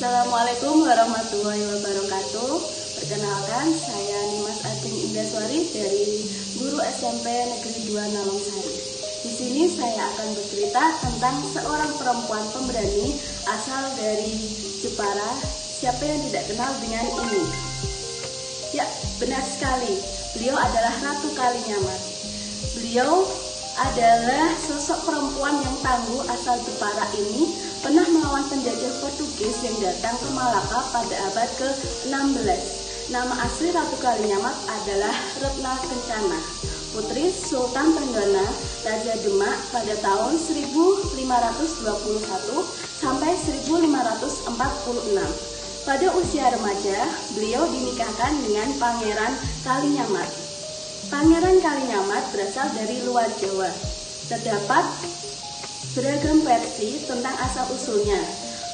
Assalamualaikum warahmatullahi wabarakatuh. Perkenalkan, saya Nimas Asing Indaswari dari Guru SMP Negeri 2 Nalongsari. Di sini saya akan bercerita tentang seorang perempuan pemberani asal dari Jepara. Siapa yang tidak kenal dengan ini? Ya, benar sekali. Beliau adalah Ratu Kalinyamat. Beliau adalah sosok perempuan yang tangguh asal Jepara ini, pernah melawan penjajah Portugis yang datang ke Malaka pada abad ke-16. Nama asli Ratu Kalinyamat adalah Retna Kencana, putri Sultan Trenggono, Raja Demak pada tahun 1521 sampai 1546. Pada usia remaja, beliau dinikahkan dengan Pangeran Kalinyamat. Pangeran Kalinyamat berasal dari luar Jawa. Terdapat beragam versi tentang asal-usulnya.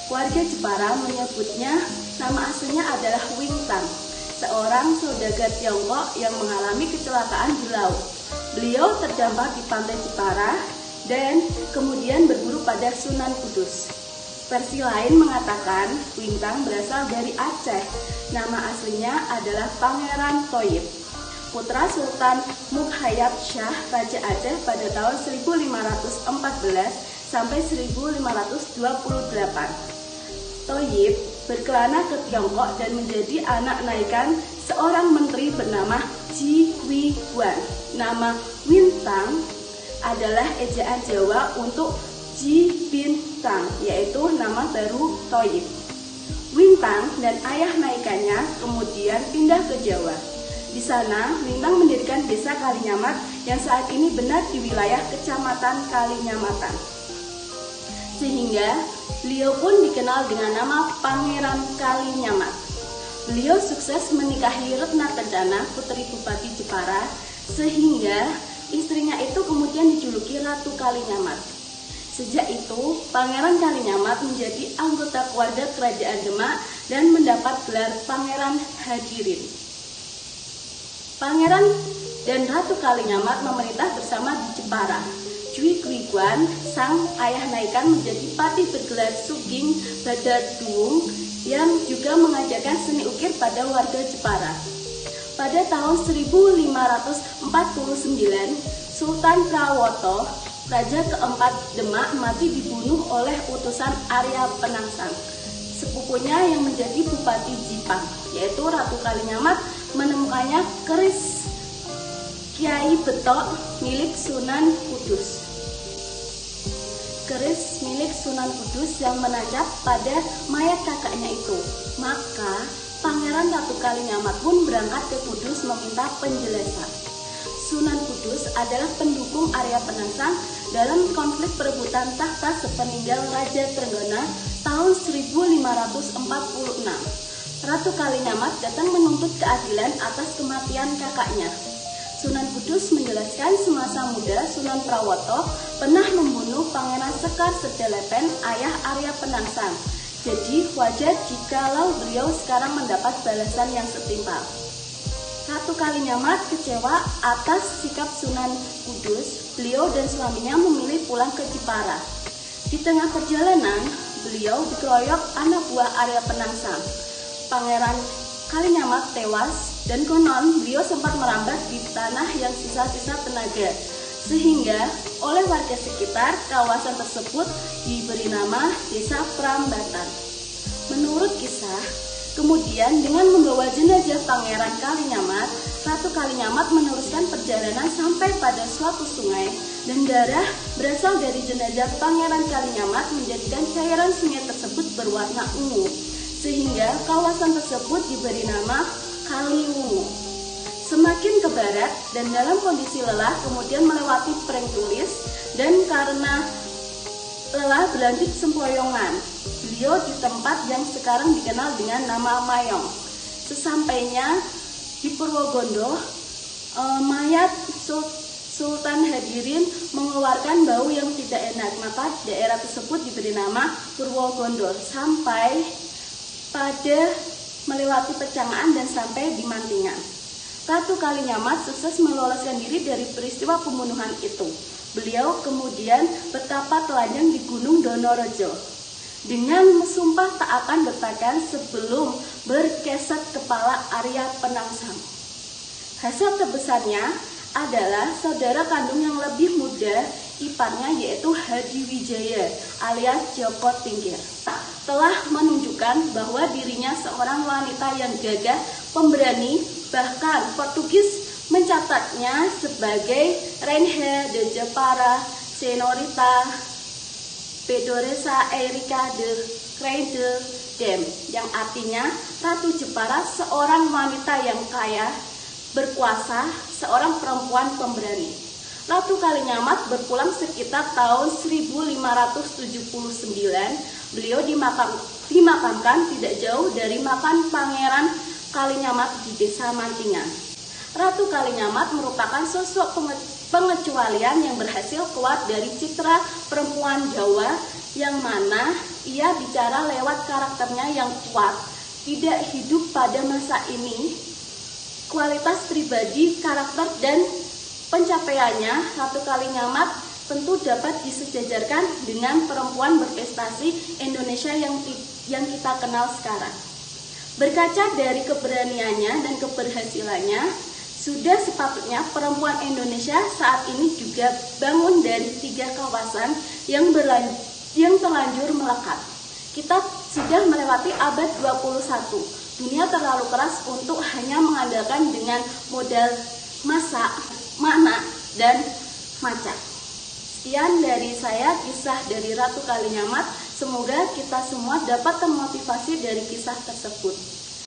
Warga Jepara menyebutnya nama aslinya adalah Wintang, seorang saudagar Tiongkok yang mengalami kecelakaan di laut. Beliau terdampar di pantai Jepara dan kemudian berburu pada Sunan Kudus. Versi lain mengatakan Wintang berasal dari Aceh. Nama aslinya adalah Pangeran Thoyib, putra Sultan Mukhayat Shah Raja Aceh pada tahun 1514 sampai 1528. Thoyib berkelana ke Tiongkok dan menjadi anak naikan seorang menteri bernama Ji Wi Guan. Nama Wintang adalah ejaan Jawa untuk Ji Bintang, yaitu nama baru Thoyib. Wintang dan ayah naikannya kemudian pindah ke Jawa. Di sana, Wintang mendirikan desa Kalinyamat yang saat ini benar di wilayah Kecamatan Kalinyamatan. Sehingga beliau pun dikenal dengan nama Pangeran Kalinyamat. Beliau sukses menikahi Retna Kencana, putri Bupati Jepara, sehingga istrinya itu kemudian dijuluki Ratu Kalinyamat. Sejak itu, Pangeran Kalinyamat menjadi anggota keluarga Kerajaan Demak dan mendapat gelar Pangeran Hadirin. Pangeran dan Ratu Kalinyamat memerintah bersama di Jepara. Cui Guiguan, sang ayah naikan, menjadi patih bergelar Sugeng Badaduung yang juga mengajarkan seni ukir pada warga Jepara. Pada tahun 1549, Sultan Prawoto, Raja keempat Demak, mati dibunuh oleh utusan Arya Penangsang. Sepupunya yang menjadi Bupati Jipang, yaitu Ratu Kalinyamat, menemukannya keris Kiai Betok milik Sunan Kudus. Keris milik Sunan Kudus yang menancap pada mayat kakaknya itu. Maka Pangeran Ratu Kalinyamat pun berangkat ke Kudus meminta penjelasan. Sunan Kudus adalah pendukung Arya Penangsang dalam konflik perebutan tahta sepeninggal Raja Trenggono tahun 1546. Ratu Kalinyamat datang menuntut keadilan atas kematian kakaknya. Sunan Kudus menjelaskan semasa muda Sunan Prawoto pernah membunuh Pangeran Sekar Sedalepen, ayah Arya Penangsang. Jadi wajar jikalau beliau sekarang mendapat balasan yang setimpal. Ratu Kalinyamat kecewa atas sikap Sunan Kudus. Beliau dan suaminya memilih pulang ke Jepara. Di tengah perjalanan, beliau dikeroyok anak buah Arya Penangsang. Pangeran Kalinyamat tewas dan konon beliau sempat merambat di tanah yang sisa-sisa tenaga, sehingga oleh warga sekitar kawasan tersebut diberi nama Desa Prambatan. Menurut kisah, kemudian dengan membawa jenazah Pangeran Kalinyamat, Ratu Kalinyamat meneruskan perjalanan sampai pada suatu sungai, dan darah berasal dari jenazah Pangeran Kalinyamat menjadikan cairan sungai tersebut berwarna ungu, sehingga kawasan tersebut diberi nama Kaliwungu. Semakin ke barat dan dalam kondisi lelah kemudian melewati Preng Tulis, dan karena lelah berlanjut sempoyongan. Beliau di tempat yang sekarang dikenal dengan nama Mayong. Sesampainya di Purwogondo, mayat Sultan Hadirin mengeluarkan bau yang tidak enak, maka daerah tersebut diberi nama Purwogondo sampai pada melewati Pecangaan dan sampai di Mantingan. Ratu Kalinyamat sukses meloloskan diri dari peristiwa pembunuhan itu. Beliau kemudian bertapa telanjang di Gunung Donorejo. dengan sumpah tak akan berpakaian sebelum berkeset kepala Arya Penangsang. Hasil tebusannya adalah saudara kandung yang lebih muda iparnya, yaitu Hadi Wijaya alias Joko Tingkir, telah menunjukkan bahwa dirinya seorang wanita yang gagah, pemberani, bahkan Portugis mencatatnya sebagai Reina de Jepara, Senorita Pedoresa Erika de Craydel Dem, yang artinya Ratu Jepara, seorang wanita yang kaya, berkuasa, seorang perempuan pemberani. Ratu Kalinyamat berpulang sekitar tahun 1579. Beliau dimakamkan tidak jauh dari makam Pangeran Kalinyamat di Desa Mantingan. Ratu Kalinyamat merupakan sosok pengecualian yang berhasil keluar dari citra perempuan Jawa, yang mana ia bicara lewat karakternya yang kuat, tidak hidup pada masa ini. Kualitas pribadi, karakter, dan pencapaiannya, Ratu Kalinyamat tentu dapat disejajarkan dengan perempuan berprestasi Indonesia yang kita kenal sekarang. Berkaca dari keberaniannya dan keberhasilannya, sudah sepatutnya perempuan Indonesia saat ini juga bangun dari 3 kawasan yang terlanjur melekat. Kita sudah melewati abad 21. Dunia terlalu keras untuk hanya mengandalkan dengan modal masak, mana, dan maca. Sekian dari saya, kisah dari Ratu Kalinyamat. Semoga kita semua dapat termotivasi dari kisah tersebut.